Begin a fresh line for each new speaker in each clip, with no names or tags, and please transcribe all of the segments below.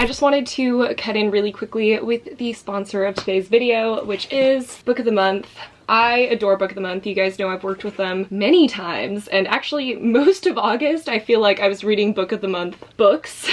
I just wanted to cut in really quickly with the sponsor of today's video, which is Book of the Month. I adore Book of the Month. You guys know I've worked with them many times, and actually most of August I feel like I was reading Book of the Month books.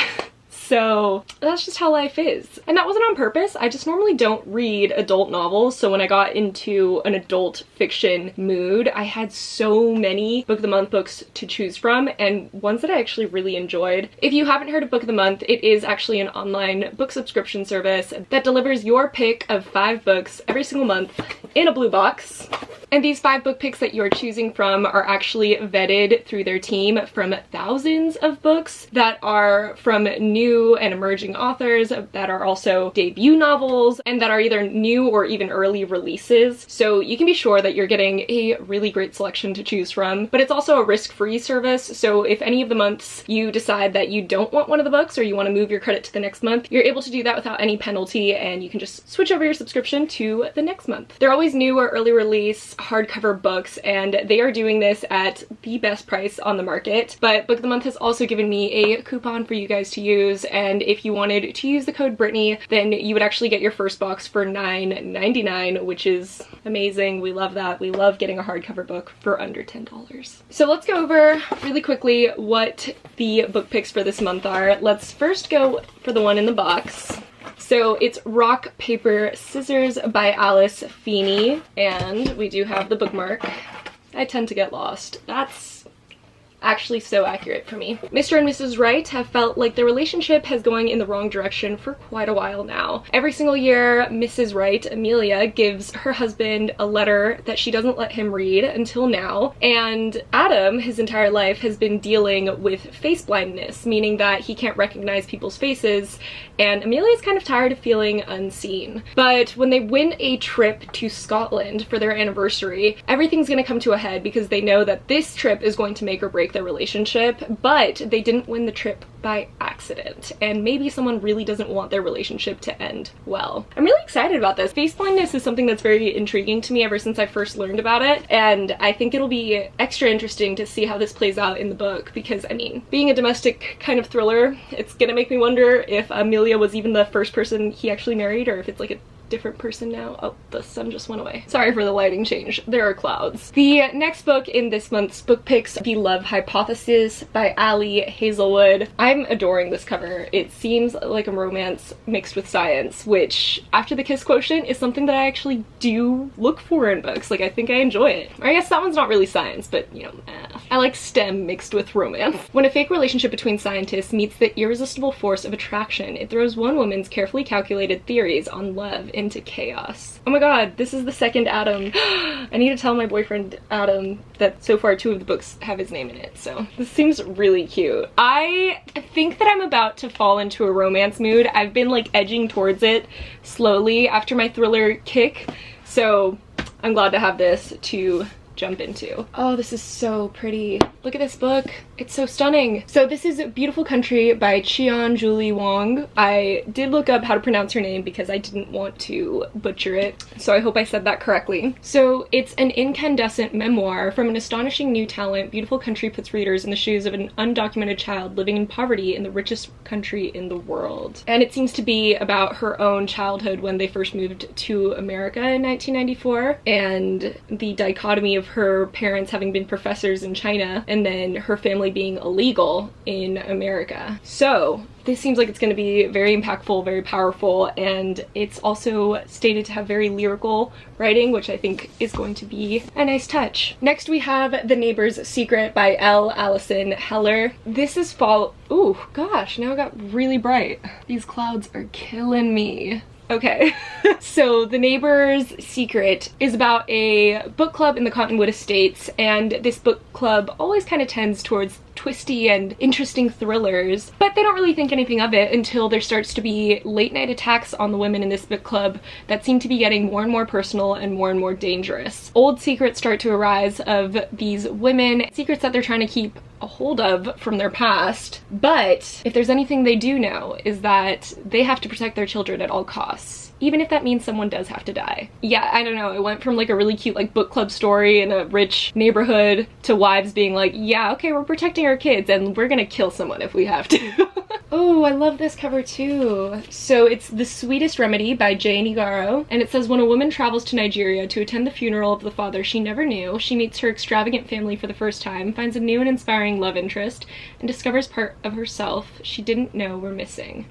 So that's just how life is. And that wasn't on purpose. I just normally don't read adult novels, so when I got into an adult fiction mood, I had so many Book of the Month books to choose from, and ones that I actually really enjoyed. If you haven't heard of Book of the Month, it is actually an online book subscription service that delivers your pick of 5 books every single month in a blue box. And these 5 book picks that you're choosing from are actually vetted through their team from thousands of books that are from new and emerging authors, that are also debut novels, and that are either new or even early releases. So you can be sure that you're getting a really great selection to choose from. But it's also a risk-free service, so if any of the months you decide that you don't want one of the books or you want to move your credit to the next month, you're able to do that without any penalty, and you can just switch over your subscription to the next month. They're always new or early release hardcover books, and they are doing this at the best price on the market. But Book of the Month has also given me a coupon for you guys to use, and if you wanted to use the code Brittany, then you would actually get your first box for $9.99, which is amazing. We love that. We love getting a hardcover book for under $10. So let's go over really quickly what the book picks for this month are. Let's first go for the one in the box. So it's Rock, Paper, Scissors by Alice Feeney, and we do have the bookmark. I tend to get lost. That's actually so accurate for me. Mr. and Mrs. Wright have felt like their relationship has going in the wrong direction for quite a while now. Every single year, Mrs. Wright, Amelia, gives her husband a letter that she doesn't let him read until now, and Adam, his entire life, has been dealing with face blindness, meaning that he can't recognize people's faces, and Amelia's kind of tired of feeling unseen. But when they win a trip to Scotland for their anniversary, everything's gonna come to a head because they know that this trip is going to make or break their relationship, but they didn't win the trip by accident, and maybe someone really doesn't want their relationship to end well. I'm really excited about this. Face blindness is something that's very intriguing to me ever since I first learned about it, and I think it'll be extra interesting to see how this plays out in the book, because I mean, being a domestic kind of thriller, it's gonna make me wonder if Amelia was even the first person he actually married, or if it's like a different person now. Oh, the sun just went away. Sorry for the lighting change. There are clouds. The next book in this month's book picks, The Love Hypothesis by Ali Hazelwood. I'm adoring this cover. It seems like a romance mixed with science, which, after the kiss quotient, is something that I actually do look for in books. Like, I think I enjoy it. Or I guess that one's not really science, but you know, I like STEM mixed with romance. When a fake relationship between scientists meets the irresistible force of attraction, it throws one woman's carefully calculated theories on love into chaos. Oh my god, this is the second Adam. I need to tell my boyfriend Adam that so far 2 of the books have his name in it, so this seems really cute. I think that I'm about to fall into a romance mood. I've been like edging towards it slowly after my thriller kick, so I'm glad to have this to jump into. Oh, this is so pretty. Look at this book. It's so stunning. So this is Beautiful Country by Qian Julie Wong. I did look up how to pronounce her name because I didn't want to butcher it, so I hope I said that correctly. So it's an incandescent memoir from an astonishing new talent. Beautiful Country puts readers in the shoes of an undocumented child living in poverty in the richest country in the world. And it seems to be about her own childhood when they first moved to America in 1994, and the dichotomy of her parents having been professors in China and then her family being illegal in America. So this seems like it's going to be very impactful, very powerful, and it's also stated to have very lyrical writing, which I think is going to be a nice touch. Next we have The Neighbor's Secret by L. Allison Heller. This is fall— ooh, gosh, now it got really bright. These clouds are killing me. Okay, so The Neighbor's Secret is about a book club in the Cottonwood Estates, and this book club always kind of tends towards twisty and interesting thrillers, but they don't really think anything of it until there starts to be late night attacks on the women in this book club that seem to be getting more and more personal and more dangerous. Old secrets start to arise of these women, secrets that they're trying to keep a hold of from their past, but if there's anything they do know is that they have to protect their children at all costs, even if that means someone does have to die. Yeah, I don't know, it went from like a really cute like book club story in a rich neighborhood to wives being like, yeah, okay, we're protecting our kids and we're gonna kill someone if we have to. Oh, I love this cover too. So it's The Sweetest Remedy by Jane Igaro, and it says, when a woman travels to Nigeria to attend the funeral of the father she never knew, she meets her extravagant family for the first time, finds a new and inspiring love interest, and discovers parts of herself she didn't know were missing.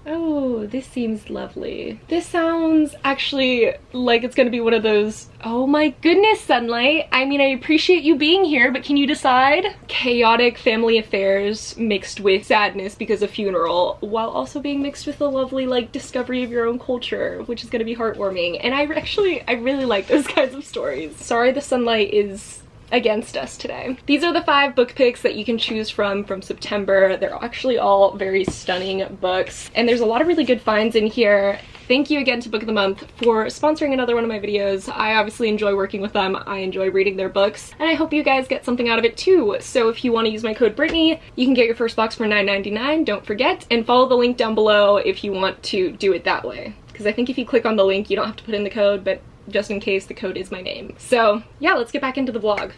Oh, this seems lovely. This sounds actually like it's gonna be one of those, oh my goodness, Sunlight. I mean, I appreciate you being here, but can you decide? Chaotic family affairs mixed with sadness because of funeral, while also being mixed with a lovely, like, discovery of your own culture, which is gonna be heartwarming. And I really like those kinds of stories. Sorry the sunlight is against us today. These are the 5 book picks that you can choose from September. They're actually all very stunning books, and there's a lot of really good finds in here. Thank you again to Book of the Month for sponsoring another one of my videos. I obviously enjoy working with them. I enjoy reading their books, and I hope you guys get something out of it too. So if you want to use my code Brittany, you can get your first box for $9.99, don't forget, and follow the link down below if you want to do it that way. Because I think if you click on the link, you don't have to put in the code, but just in case, the code is my name. So yeah, let's get back into the vlog.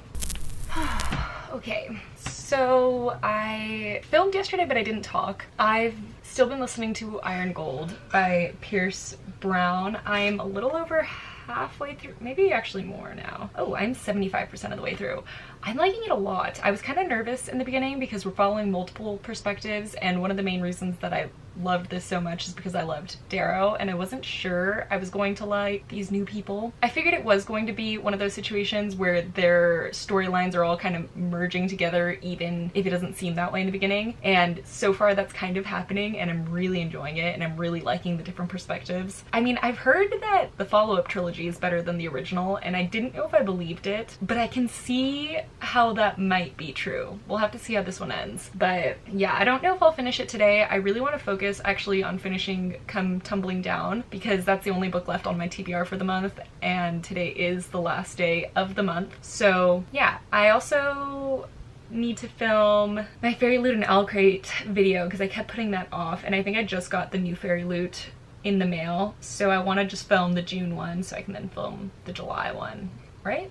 Okay, so I filmed yesterday, but I didn't talk. I've still been listening to Iron Gold by Pierce Brown. I'm a little over halfway through, maybe actually more now. Oh, I'm 75% of the way through. I'm liking it a lot. I was kind of nervous in the beginning because we're following multiple perspectives, and one of the main reasons that I loved this so much is because I loved Darrow, and I wasn't sure I was going to like these new people. I figured it was going to be one of those situations where their storylines are all kind of merging together, even if it doesn't seem that way in the beginning, and so far that's kind of happening, and I'm really enjoying it, and I'm really liking the different perspectives. I mean, I've heard that the follow-up trilogy is better than the original, and I didn't know if I believed it, but I can see how that might be true. We'll have to see how this one ends. But yeah, I don't know if I'll finish it today. I really want to focus actually on finishing Come Tumbling Down, because that's the only book left on my TBR for the month, and today is the last day of the month. So yeah, I also need to film my Fairy Loot and Owl Crate video because I kept putting that off, and I think I just got the new Fairy Loot in the mail, so I want to just film the June one so I can then film the July one, right?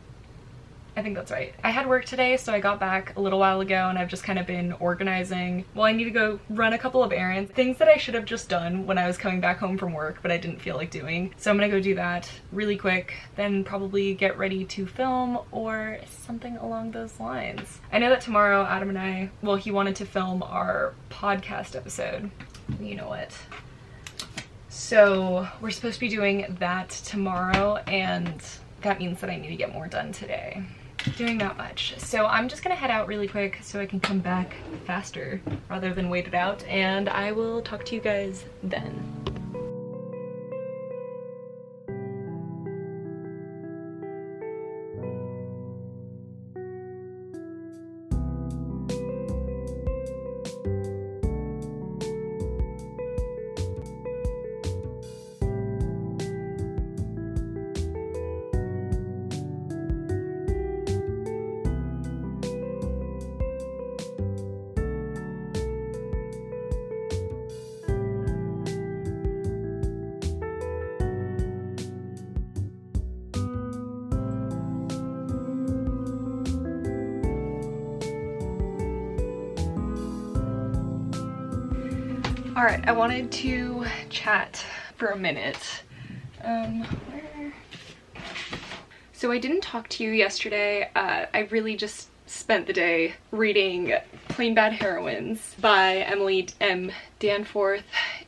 I think that's right. I had work today, so I got back a little while ago, and I've just kind of been organizing. Well, I need to go run a couple of errands, things that I should have just done when I was coming back home from work, but I didn't feel like doing. So I'm gonna go do that really quick, then probably get ready to film or something along those lines. I know that tomorrow Adam and I, well, he wanted to film our podcast episode. You know what? So we're supposed to be doing that tomorrow, and that means that I need to get more done today. Doing that much. So I'm just gonna head out really quick so I can come back faster rather than wait it out, and I will talk to you guys then. Alright, I wanted to chat for a minute. So I didn't talk to you yesterday. I really just spent the day reading Plain Bad Heroines by Emily M. Danforth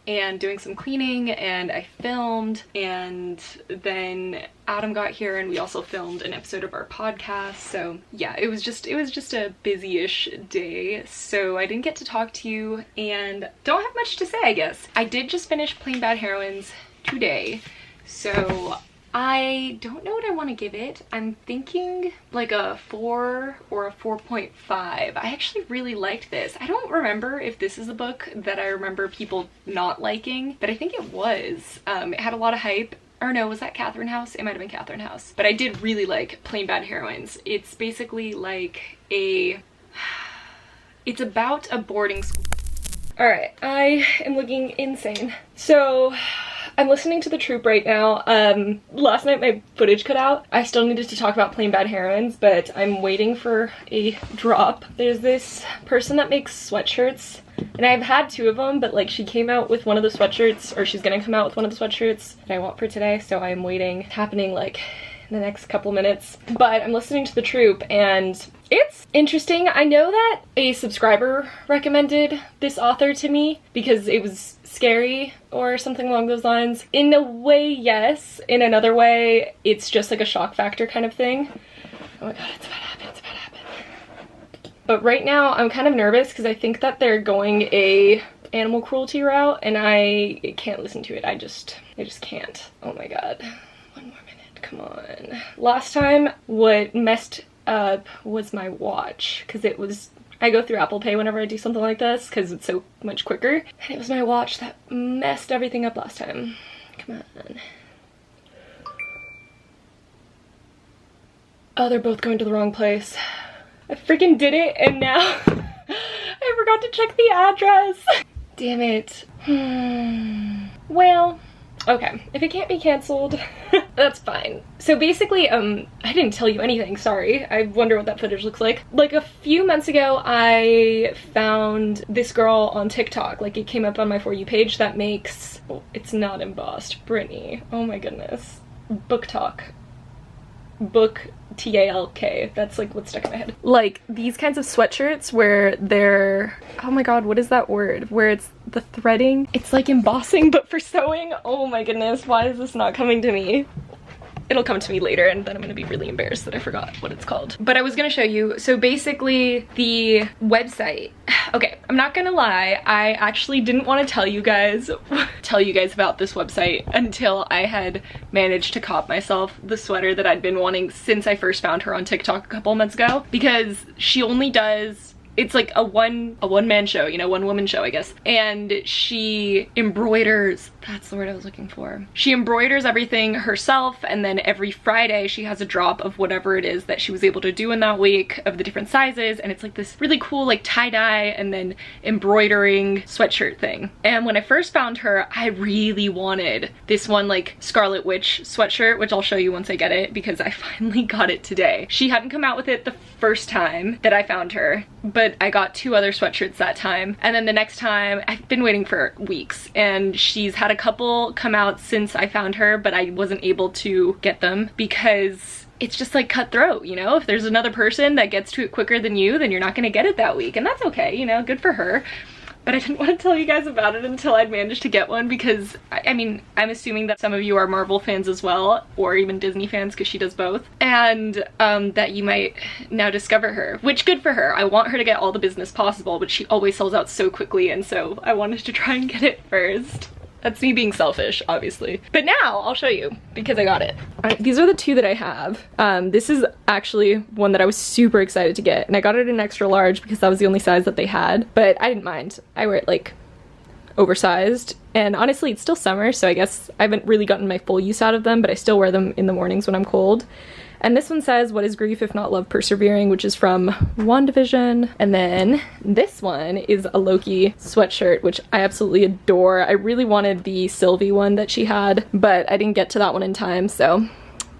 and doing some cleaning, and I filmed, and then Adam got here and we also filmed an episode of our podcast. So yeah, it was just a busy-ish day, so I didn't get to talk to you and don't have much to say, I guess. I did just finish Plain Bad Heroines today, so I don't know what I want to give it. I'm thinking like a 4 or a 4.5. I actually really liked this. I don't remember if this is a book that I remember people not liking, but I think it was. It had a lot of hype. Or no, was that Catherine House? It might have been Catherine House. But I did really like Plain Bad Heroines. It's basically like a... It's about a boarding school. Alright, I am looking insane. So I'm listening to The Troop right now. Last night my footage cut out. I still needed to talk about Plain Bad Herons, but I'm waiting for a drop. There's this person that makes sweatshirts, and I've had 2 of them, but like she came out with one of the sweatshirts, or she's gonna come out with one of the sweatshirts that I want for today, so I'm waiting. It's happening like in the next couple minutes. But I'm listening to The Troop, and it's interesting. I know that a subscriber recommended this author to me because it was scary or something along those lines. In a way, yes. In another way, it's just like a shock factor kind of thing. Oh my god, it's about to happen, it's about to happen. But right now, I'm kind of nervous because I think that they're going a animal cruelty route, and I can't listen to it. I just can't. Oh my god. One more minute, come on. Last time, what messed up was my watch, because it was, I go through Apple Pay whenever I do something like this because it's so much quicker, and it was my watch that messed everything up last time. Come on. Oh, they're both going to the wrong place. I freaking did it, and now I forgot to check the address. Damn it. Well, okay, if it can't be canceled, that's fine. So basically, I didn't tell you anything, sorry. I wonder what that footage looks like. Like a few months ago, I found this girl on TikTok. Like it came up on my For You page that makes, oh, it's not embossed, Brittany. Oh my goodness. Book Talk. Book T-A-L-K. That's like what's stuck in my head. Like these kinds of sweatshirts where they're, oh my god, what is that word? Where it's the threading. It's like embossing but for sewing. Oh my goodness, why is this not coming to me? It'll come to me later, and then I'm gonna be really embarrassed that I forgot what it's called. But I was gonna show you, so basically the website, okay, I'm not gonna lie, I actually didn't want to tell you guys about this website until I had managed to cop myself the sweater that I'd been wanting since I first found her on TikTok a couple months ago, because she only does, it's like a one-man show, you know, one-woman show, I guess. And she embroiders, that's the word I was looking for. She embroiders everything herself, and then every Friday she has a drop of whatever it is that she was able to do in that week of the different sizes, and it's like this really cool like tie-dye and then embroidering sweatshirt thing. And when I first found her, I really wanted this one like Scarlet Witch sweatshirt, which I'll show you once I get it, because I finally got it today. She hadn't come out with it the first time that I found her, but I got 2 other sweatshirts that time, and then the next time, I've been waiting for weeks, and she's had a couple come out since I found her, but I wasn't able to get them because it's just like cutthroat, you know? If there's another person that gets to it quicker than you, then you're not gonna get it that week, and that's okay, you know, good for her. But I didn't want to tell you guys about it until I'd managed to get one, because I mean, I'm assuming that some of you are Marvel fans as well, or even Disney fans, because she does both, and that you might now discover her, which good for her. I want her to get all the business possible, but she always sells out so quickly, and so I wanted to try and get it first. That's me being selfish, obviously. But now I'll show you, because I got it. All right, these are the 2 that I have. This is actually one that I was super excited to get, and I got it in extra large because that was the only size that they had, but I didn't mind. I wear it like oversized, and honestly it's still summer, so I guess I haven't really gotten my full use out of them, but I still wear them in the mornings when I'm cold. And this one says, "What is grief if not love persevering," which is from WandaVision. And then this one is a Loki sweatshirt, which I absolutely adore. I really wanted the Sylvie one that she had, but I didn't get to that one in time, so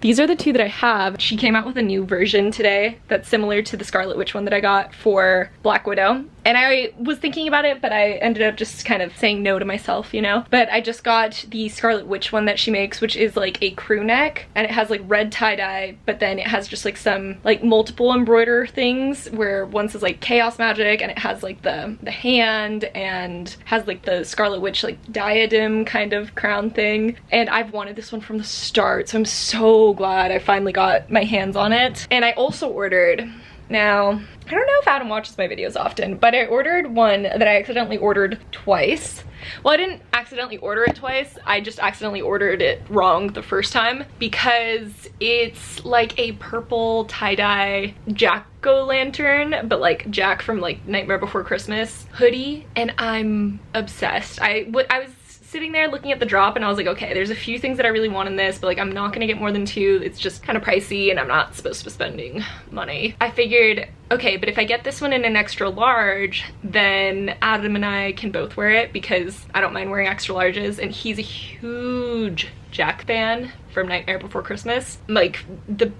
these are the 2 that I have. She came out with a new version today that's similar to the Scarlet Witch one that I got for Black Widow. And I was thinking about it, but I ended up just kind of saying no to myself, you know? But I just got the Scarlet Witch one that she makes, which is like a crew neck, and it has like red tie-dye, but then it has just like some like multiple embroider things, where one says like Chaos Magic, and it has like the hand, and has like the Scarlet Witch like diadem kind of crown thing. And I've wanted this one from the start, so I'm so glad I finally got my hands on it. And I also ordered, now I don't know if Adam watches my videos often, but I ordered one that I accidentally ordered twice. Well, I didn't accidentally order it twice, I just accidentally ordered it wrong the first time, because it's like a purple tie-dye jack-o'-lantern, but like Jack from like Nightmare Before Christmas hoodie, and I'm obsessed. I was sitting there looking at the drop and I was like, okay, there's a few things that I really want in this, but like I'm not gonna get more than 2. It's just kind of pricey and I'm not supposed to be spending money. I figured, okay, but if I get this one in an extra large, then Adam and I can both wear it because I don't mind wearing extra larges, and he's a huge Jack fan from Nightmare Before Christmas. Like,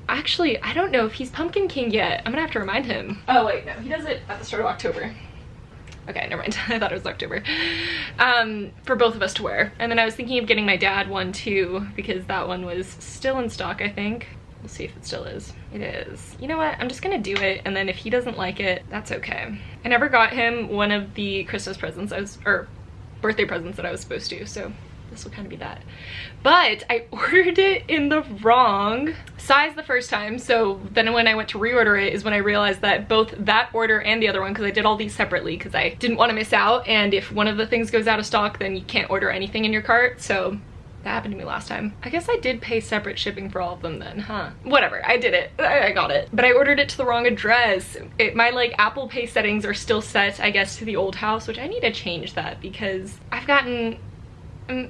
actually, I don't know if he's Pumpkin King yet. I'm gonna have to remind him. Oh wait, no, he does it at the start of October. Okay, never mind. I thought it was October. For both of us to wear. And then I was thinking of getting my dad one too, because that one was still in stock, I think. We'll see if it still is. It is. You know what? I'm just gonna do it, and then if he doesn't like it, that's okay. I never got him one of the Christmas presents or birthday presents that I was supposed to, so this will kind of be that. But I ordered it in the wrong size the first time, so then when I went to reorder it is when I realized that both that order and the other one, because I did all these separately because I didn't want to miss out, and if one of the things goes out of stock then you can't order anything in your cart, so that happened to me last time. I guess I did pay separate shipping for all of them then, huh? Whatever, I did it. I got it. But I ordered it to the wrong address. My like Apple Pay settings are still set, I guess, to the old house, which I need to change that because I've gotten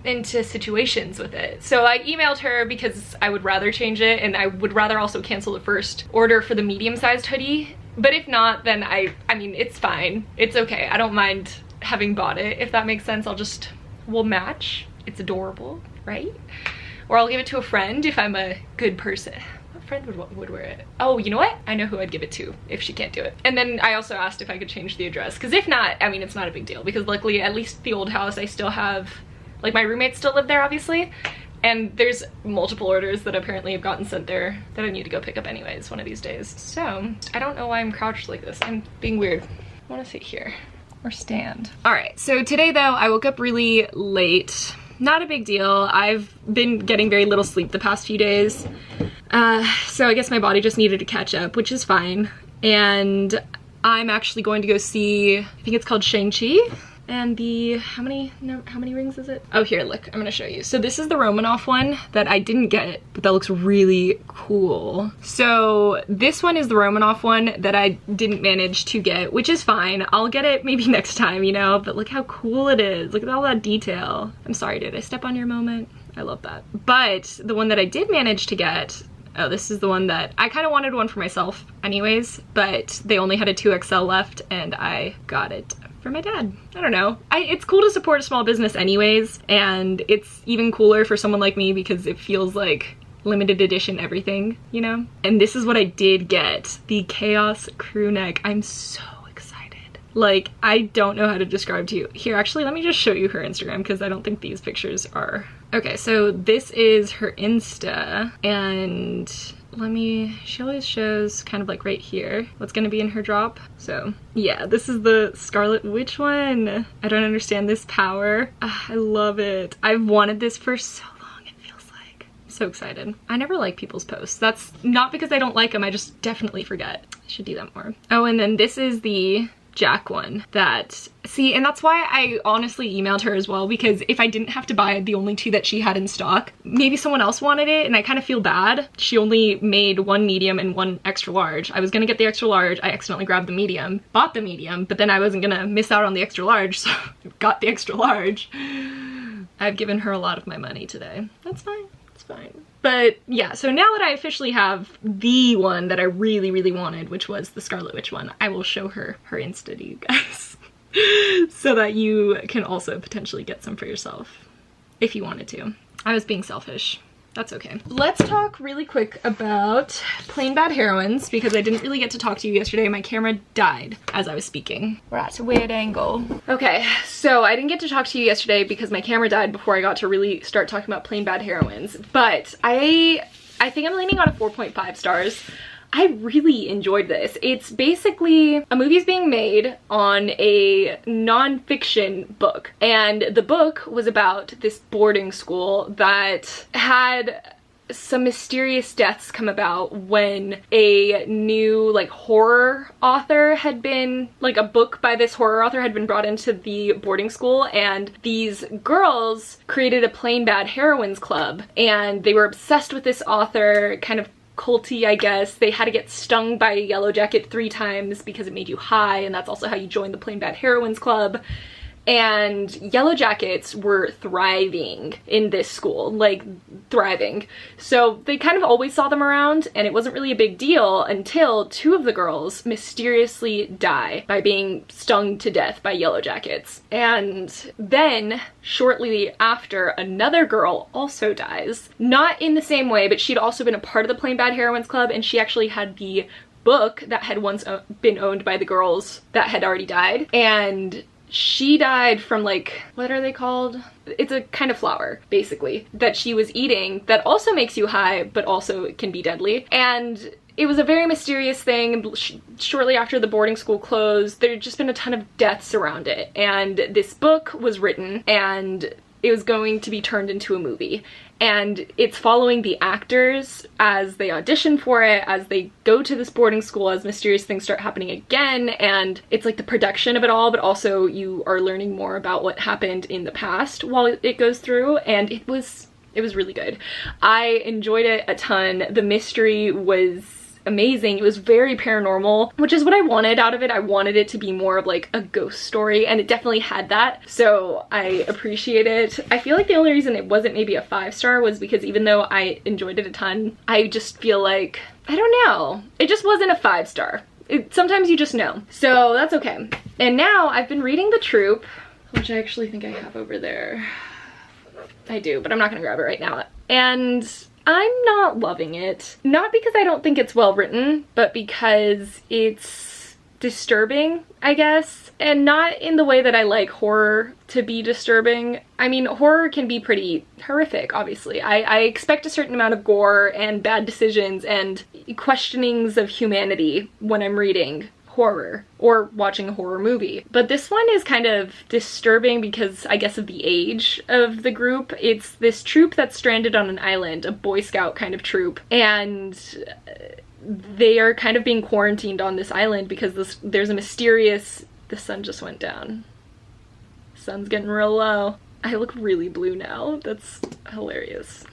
into situations with it. So I emailed her because I would rather change it, and I would rather also cancel the first order for the medium-sized hoodie. But if not, then I mean, it's fine. It's okay. I don't mind having bought it, if that makes sense. We'll match. It's adorable, right? Or I'll give it to a friend if I'm a good person. What friend would wear it? Oh, you know what? I know who I'd give it to if she can't do it. And then I also asked if I could change the address, because if not, I mean, it's not a big deal, because luckily, at least the old house, I still have, like, my roommates still live there, obviously, and there's multiple orders that apparently have gotten sent there that I need to go pick up anyways one of these days. So I don't know why I'm crouched like this. I'm being weird. I want to sit here or stand. All right, so today though, I woke up really late. Not a big deal. I've been getting very little sleep the past few days. So I guess my body just needed to catch up, which is fine. And I'm actually going to go see, I think it's called Shang-Chi. And the, how many rings is it? Oh, here, look, I'm gonna show you. So this is the Romanoff one that I didn't get, but that looks really cool. So this one is the Romanoff one that I didn't manage to get, which is fine. I'll get it maybe next time, you know, but look how cool it is. Look at all that detail. I'm sorry, did I step on your moment? I love that. But the one that I did manage to get, oh, this is the one that I kind of wanted one for myself anyways, but they only had a 2XL left and I got it for my dad. I don't know. It's cool to support a small business anyways, and it's even cooler for someone like me because it feels like limited edition everything, you know? And this is what I did get, the Chaos crew neck. I'm so excited. Like, I don't know how to describe to you. Here, actually, let me just show you her Instagram because I don't think these pictures are... Okay, so this is her Insta, and she always shows kind of like right here what's gonna be in her drop. So yeah, this is the Scarlet Witch one. I don't understand this power. I love it. I've wanted this for so long, it feels like. I'm so excited. I never like people's posts. That's not because I don't like them, I just definitely forget. I should do that more. Oh, and then this is the Jack one that, see, and that's why I honestly emailed her as well, because if I didn't have to buy the only 2 that she had in stock, maybe someone else wanted it and I kind of feel bad. She only made 1 medium and 1 extra large. I was gonna get the extra large, I accidentally grabbed the medium, bought the medium, but then I wasn't gonna miss out on the extra large, so I got the extra large. I've given her a lot of my money today. That's fine, it's fine. But yeah, so now that I officially have the one that I really, really wanted, which was the Scarlet Witch one, I will show her Insta to you guys so that you can also potentially get some for yourself if you wanted to. I was being selfish. That's okay. Let's talk really quick about Plain Bad Heroines because I didn't really get to talk to you yesterday. My camera died as I was speaking. We're at a weird angle. Okay, so I didn't get to talk to you yesterday because my camera died before I got to really start talking about Plain Bad Heroines, but I think I'm leaning on a 4.5 stars. I really enjoyed this. It's basically a movie's being made on a non-fiction book, and the book was about this boarding school that had some mysterious deaths come about when a new like horror author had been, like a book by this horror author had been brought into the boarding school, and these girls created a Plain Bad Heroines club and they were obsessed with this author, kind of culty, I guess. They had to get stung by a yellow jacket 3 times because it made you high, and that's also how you join the Plain Bad Heroines club. and Yellow Jackets were thriving in this school, like thriving. So they kind of always saw them around, and it wasn't really a big deal until two of the girls mysteriously die by being stung to death by Yellow Jackets. And then shortly after, another girl also dies. Not in the same way, but she'd also been a part of the Plain Bad Heroines Club, and she actually had the book that had once been owned by the girls that had already died. And she died from, like, what are they called? It's a kind of flower, basically, that she was eating that also makes you high, but also can be deadly. And it was a very mysterious thing. Shortly after the boarding school closed, there had just been a ton of deaths around it. And this book was written, and it was going to be turned into a movie. And it's following the actors as they audition for it, as they go to this boarding school, as mysterious things start happening again. And it's like the production of it all, but also you are learning more about what happened in the past while it goes through. And it was really good. I enjoyed it a ton. The mystery was amazing. It was very paranormal, which is what I wanted out of it. I wanted it to be more of like a ghost story, and it definitely had that, so I appreciate it. I feel like the only reason it wasn't maybe a 5-star was because even though I enjoyed it a ton, I just feel like, I don't know, it just wasn't a 5-star. Sometimes you just know, so that's okay. And now I've been reading The Troop, which I actually think I have over there. I do, but I'm not gonna grab it right now. And I'm not loving it. Not because I don't think it's well written, but because it's disturbing, I guess. And not in the way that I like horror to be disturbing. I mean, horror can be pretty horrific, obviously. I expect a certain amount of gore and bad decisions and questionings of humanity when I'm reading horror or watching a horror movie. But this one is kind of disturbing because, I guess, of the age of the group. It's this troop that's stranded on an island, a Boy Scout kind of troop, and they are kind of being quarantined on this island because there's a mysterious... The sun just went down. Sun's getting real low. I look really blue now. That's hilarious.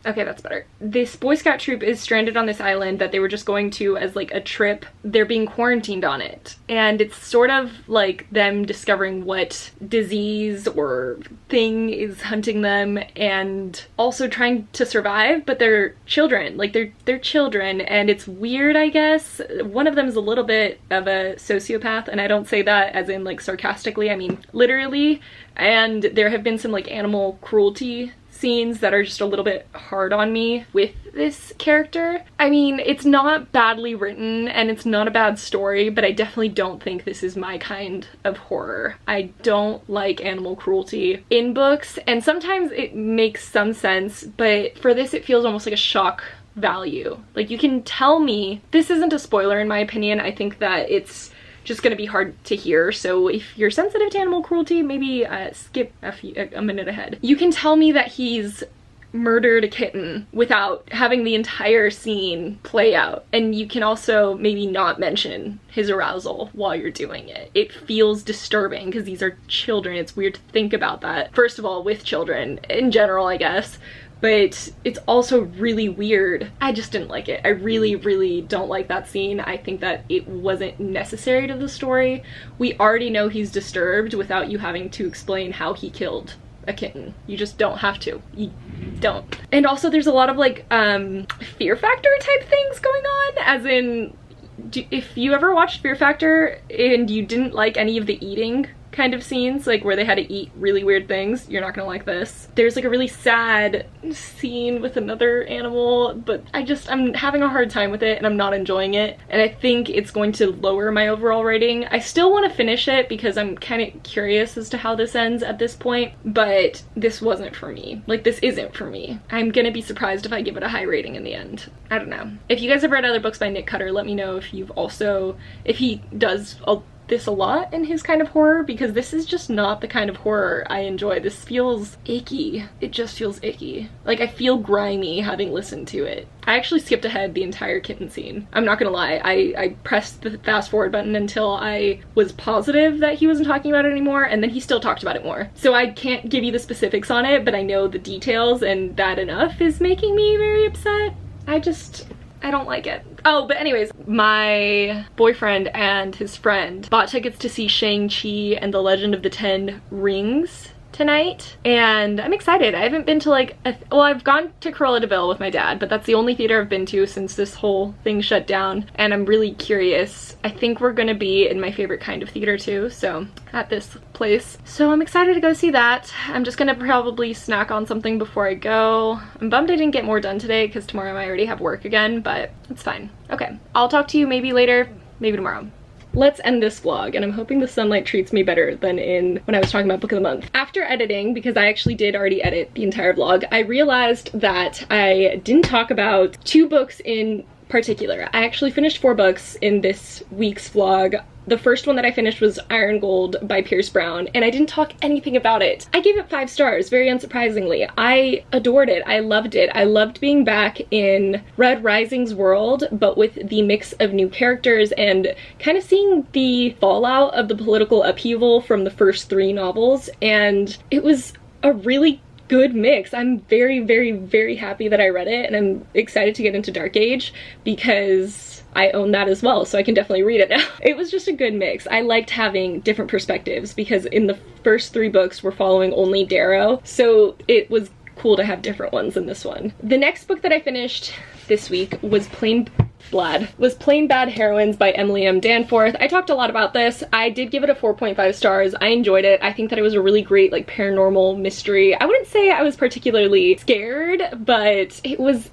Okay, that's better. This Boy Scout troop is stranded on this island that they were just going to as like a trip. They're being quarantined on it. And it's sort of like them discovering what disease or thing is hunting them, and also trying to survive, but they're children. Like they're children, and it's weird, I guess. One of them is a little bit of a sociopath, and I don't say that as in like sarcastically, I mean literally. And there have been some like animal cruelty scenes that are just a little bit hard on me with this character. I mean, it's not badly written and it's not a bad story, but I definitely don't think this is my kind of horror. I don't like animal cruelty in books, and sometimes it makes some sense, but for this it feels almost like a shock value. Like, you can tell me, this isn't a spoiler in my opinion, I think that it's just gonna be hard to hear, so if you're sensitive to animal cruelty, maybe skip a minute ahead. You can tell me that he's murdered a kitten without having the entire scene play out, and you can also maybe not mention his arousal while you're doing it. It feels disturbing because these are children. It's weird to think about that, first of all, with children in general, I guess. But it's also really weird. I just didn't like it. I really, really don't like that scene. I think that it wasn't necessary to the story. We already know he's disturbed without you having to explain how he killed a kitten. You just don't have to. You don't. And also there's a lot of like Fear Factor type things going on, as in, if you ever watched Fear Factor and you didn't like any of the eating kind of scenes, like where they had to eat really weird things, you're not gonna like this. There's like a really sad scene with another animal, but I'm having a hard time with it and I'm not enjoying it, and I think it's going to lower my overall rating. I still want to finish it because I'm kind of curious as to how this ends at this point, but this wasn't for me. Like, this isn't for me. I'm gonna be surprised if I give it a high rating in the end. I don't know. If you guys have read other books by Nick Cutter, let me know if he does this a lot in his kind of horror, because this is just not the kind of horror I enjoy. This feels icky. It just feels icky. Like, I feel grimy having listened to it. I actually skipped ahead the entire kitten scene. I'm not gonna lie. I pressed the fast forward button until I was positive that he wasn't talking about it anymore, and then he still talked about it more. So I can't give you the specifics on it, but I know the details, and that enough is making me very upset. I don't like it. Oh, but anyways, my boyfriend and his friend bought tickets to see Shang-Chi and the Legend of the Ten Rings tonight, and I'm excited. I haven't been to like well, I've gone to Cruella de Vil with my dad, but that's the only theater I've been to since this whole thing shut down, and I'm really curious. I think we're gonna be in my favorite kind of theater too, so at this place. So I'm excited to go see that. I'm just gonna probably snack on something before I go. I'm bummed I didn't get more done today because tomorrow I already have work again, but it's fine. Okay, I'll talk to you maybe later, maybe tomorrow. Let's end this vlog, and I'm hoping the sunlight treats me better than when I was talking about book of the month. After editing, because I actually did already edit the entire vlog, I realized that I didn't talk about 2 books in particular. I actually finished 4 books in this week's vlog. The first one that I finished was Iron Gold by Pierce Brown, and I didn't talk anything about it. I gave it 5 stars, very unsurprisingly. I adored it. I loved it. I loved being back in Red Rising's world, but with the mix of new characters and kind of seeing the fallout of the political upheaval from the first 3 novels, and it was a really good mix. I'm very, very, very happy that I read it, and I'm excited to get into Dark Age because I own that as well, so I can definitely read it now. It was just a good mix. I liked having different perspectives because in the first 3 books we're following only Darrow, so it was cool to have different ones in this one. The next book that I finished this week was Plain Bad Heroines by Emily M. Danforth. I talked a lot about this. I did give it a 4.5 stars. I enjoyed it. I think that it was a really great like paranormal mystery. I wouldn't say I was particularly scared, but it was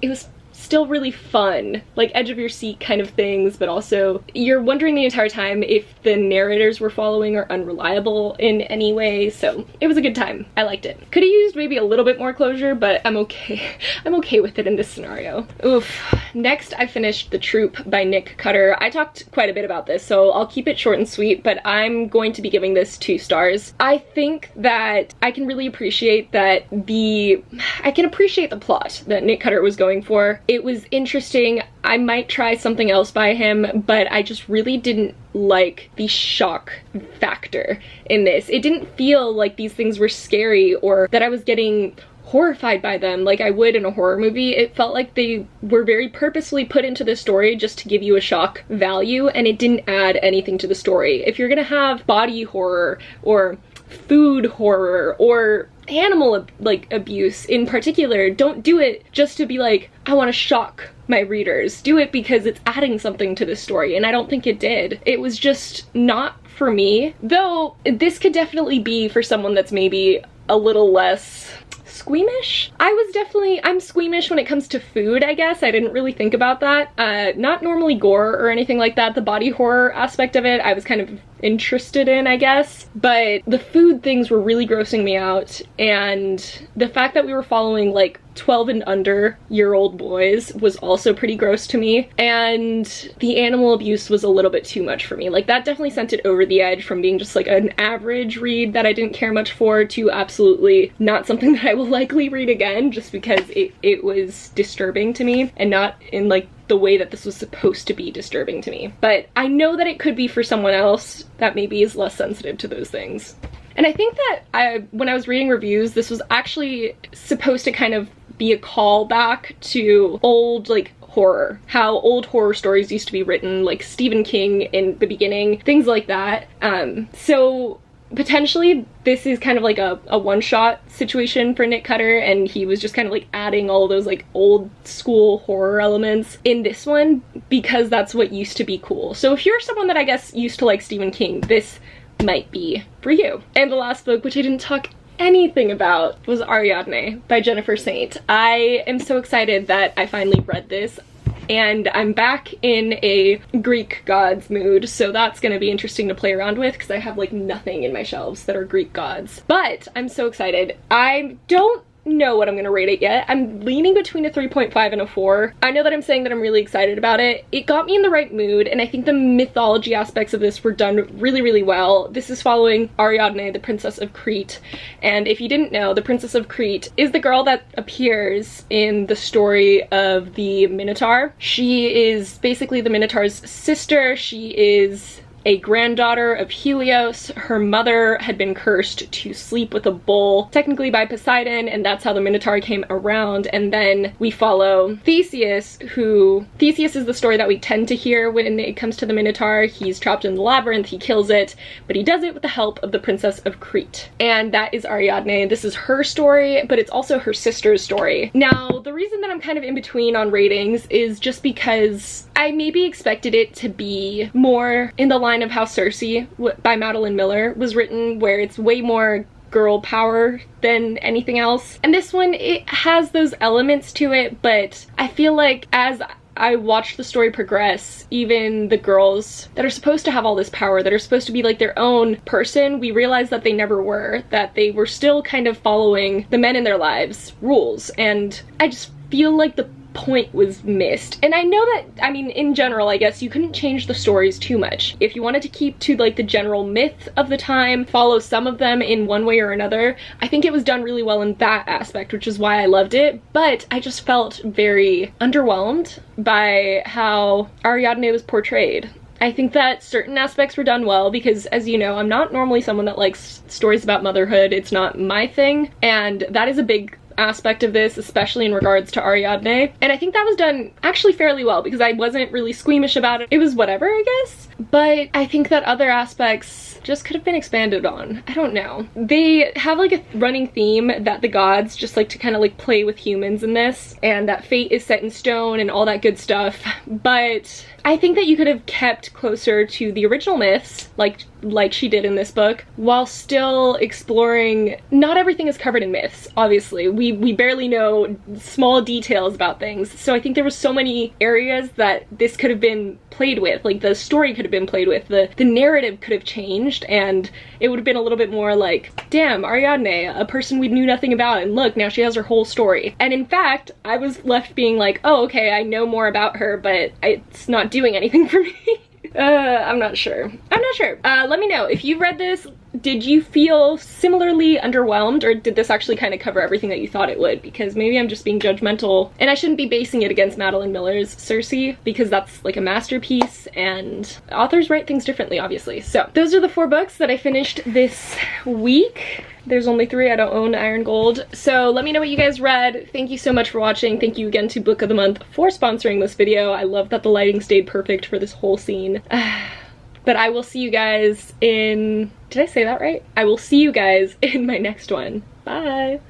still really fun, like edge of your seat kind of things, but also you're wondering the entire time if the narrators we're following are unreliable in any way, so it was a good time. I liked it. Could have used maybe a little bit more closure, but I'm okay. I'm okay with it in this scenario. Oof. Next, I finished The Troop by Nick Cutter. I talked quite a bit about this, so I'll keep it short and sweet, but I'm going to be giving this 2 stars. I think that I can really appreciate that I can appreciate the plot that Nick Cutter was going for. It was interesting. I might try something else by him, but I just really didn't like the shock factor in this. It didn't feel like these things were scary or that I was getting horrified by them like I would in a horror movie. It felt like they were very purposely put into the story just to give you a shock value, and it didn't add anything to the story. If you're gonna have body horror or food horror or animal abuse in particular, don't do it just to be like, I want to shock my readers. Do it because it's adding something to the story, and I don't think it did. It was just not for me, though this could definitely be for someone that's maybe a little less squeamish. I'm squeamish when it comes to food, I guess. I didn't really think about that. Not normally gore or anything like that. The body horror aspect of it I was kind of interested in, I guess, but the food things were really grossing me out, and the fact that we were following like 12 and under year old boys was also pretty gross to me, and the animal abuse was a little bit too much for me. Like that definitely sent it over the edge from being just like an average read that I didn't care much for to absolutely not something that I will likely read again, just because it was disturbing to me, and not in like the way that this was supposed to be disturbing to me. But I know that it could be for someone else that maybe is less sensitive to those things. And I think that when I was reading reviews, this was actually supposed to kind of be a callback to old like horror, how old horror stories used to be written, like Stephen King in the beginning, things like that. So potentially this is kind of like a one-shot situation for Nick Cutter, and he was just kind of like adding all of those like old school horror elements in this one because that's what used to be cool. So if you're someone that I guess used to like Stephen King, this might be for you. And the last book, which I didn't talk anything about, was Ariadne by Jennifer Saint. I am so excited that I finally read this, and I'm back in a Greek gods mood, so that's gonna be interesting to play around with because I have like nothing in my shelves that are Greek gods. But I'm so excited. I don't know what I'm gonna rate it yet. I'm leaning between a 3.5 and a 4. I know that I'm saying that I'm really excited about it. It got me in the right mood, and I think the mythology aspects of this were done really, really well. This is following Ariadne, the Princess of Crete, and if you didn't know, the Princess of Crete is the girl that appears in the story of the Minotaur. She is basically the Minotaur's sister. She is a granddaughter of Helios. Her mother had been cursed to sleep with a bull, technically by Poseidon, and that's how the Minotaur came around. And then we follow Theseus, Theseus is the story that we tend to hear when it comes to the Minotaur. He's trapped in the labyrinth, he kills it, but he does it with the help of the Princess of Crete. And that is Ariadne. This is her story, but it's also her sister's story. Now, the reason that I'm kind of in between on ratings is just because I maybe expected it to be more in the line of how Circe by Madeline Miller was written, where it's way more girl power than anything else. And this one, it has those elements to it, but I feel like as I watched the story progress, even the girls that are supposed to have all this power, that are supposed to be like their own person, we realized that they never were, that they were still kind of following the men in their lives' rules. And I just feel like the point was missed. And I know that, I mean, in general, I guess you couldn't change the stories too much. If you wanted to keep to like the general myth of the time, follow some of them in one way or another, I think it was done really well in that aspect, which is why I loved it. But I just felt very underwhelmed by how Ariadne was portrayed. I think that certain aspects were done well because, as you know, I'm not normally someone that likes stories about motherhood. It's not my thing, and that is a big aspect of this, especially in regards to Ariadne. And I think that was done actually fairly well because I wasn't really squeamish about it. It was whatever, I guess. But I think that other aspects just could have been expanded on. I don't know. They have like a running theme that the gods just like to kind of like play with humans in this, and that fate is set in stone and all that good stuff. But I think that you could have kept closer to the original myths, like she did in this book, while still exploring. Not everything is covered in myths, obviously. We barely know small details about things. So I think there were so many areas that this could have been played with. Like the story could have been played with, the narrative could have changed, and it would have been a little bit more like, damn, Ariadne, a person we knew nothing about, and look, now she has her whole story. And in fact, I was left being like, oh, okay, I know more about her, but it's not doing anything for me. I'm not sure. Let me know if you read this. Did you feel similarly underwhelmed, or did this actually kind of cover everything that you thought it would? Because maybe I'm just being judgmental, and I shouldn't be basing it against Madeline Miller's Circe, because that's like a masterpiece, and authors write things differently, obviously. So those are the 4 books that I finished this week. There's only 3, I don't own Iron Gold. So let me know what you guys read. Thank you so much for watching. Thank you again to Book of the Month for sponsoring this video. I love that the lighting stayed perfect for this whole scene. But I will see you guys in... Did I say that right? I will see you guys in my next one. Bye!